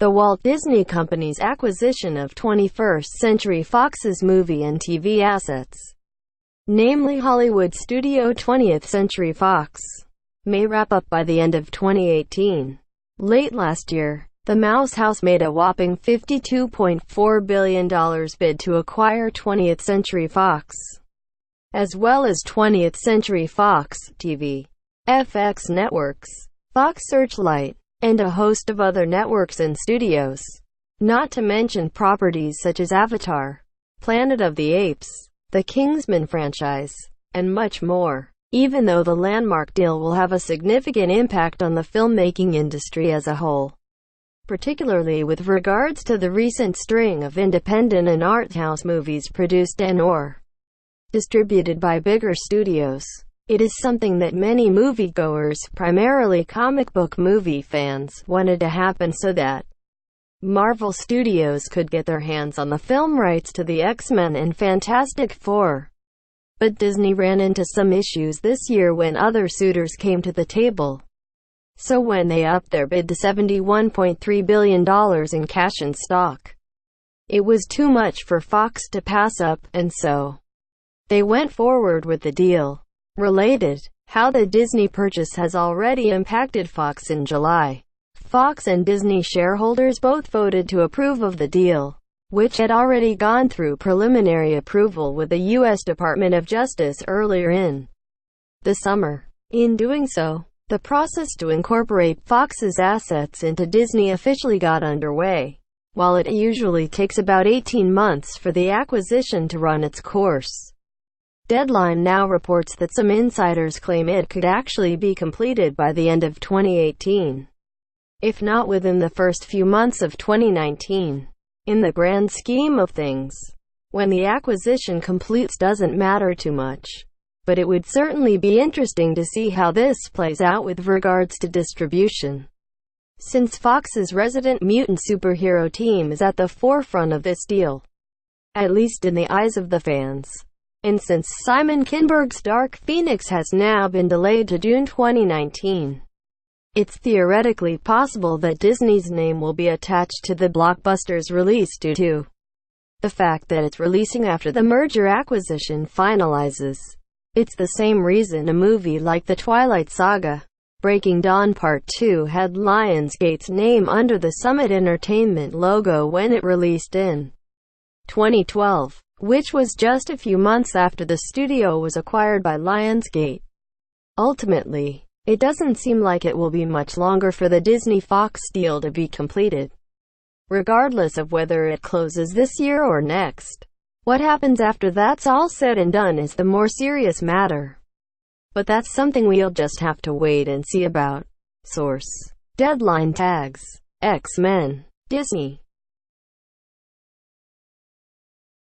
the Walt Disney Company's acquisition of 21st Century Fox's movie and TV assets, namely Hollywood studio 20th Century Fox, may wrap up by the end of 2018. Late last year, the Mouse House made a whopping $52.4 billion bid to acquire 20th Century Fox, as well as 20th Century Fox TV, FX Networks, Fox Searchlight, and a host of other networks and studios, not to mention properties such as Avatar, Planet of the Apes, the Kingsman franchise, and much more. Even though the landmark deal will have a significant impact on the filmmaking industry as a whole, particularly with regards to the recent string of independent and art house movies produced and/or distributed by bigger studios, it is something that many moviegoers, primarily comic book movie fans, wanted to happen so that Marvel Studios could get their hands on the film rights to the X-Men and Fantastic Four. But Disney ran into some issues this year when other suitors came to the table. So when they upped their bid to $71.3 billion in cash and stock, it was too much for Fox to pass up, and so they went forward with the deal. Related, how the Disney purchase has already impacted Fox in July. Fox and Disney shareholders both voted to approve of the deal, which had already gone through preliminary approval with the U.S. Department of Justice earlier in the summer. In doing so, the process to incorporate Fox's assets into Disney officially got underway. While it usually takes about 18 months for the acquisition to run its course, Deadline now reports that some insiders claim it could actually be completed by the end of 2018, if not within the first few months of 2019. In the grand scheme of things, when the acquisition completes doesn't matter too much, but it would certainly be interesting to see how this plays out with regards to distribution, since Fox's resident mutant superhero team is at the forefront of this deal, at least in the eyes of the fans. And since Simon Kinbergs Dark Phoenix has now been delayed to June 2019, it's theoretically possible that Disney's name will be attached to the blockbusters release due to the fact that it's releasing after the merger acquisition finalizes. It's the same reason a movie like the Twilight Saga, Breaking Dawn Part 2 had Lionsgate's name under the Summit Entertainment logo when it released in 2012, which was just a few months after the studio was acquired by Lionsgate. Ultimately, it doesn't seem like it will be much longer for the Disney-Fox deal to be completed, regardless of whether it closes this year or next. What happens after that's all said and done is the more serious matter. But that's something we'll just have to wait and see about. Source: Deadline tags. X-Men. Disney.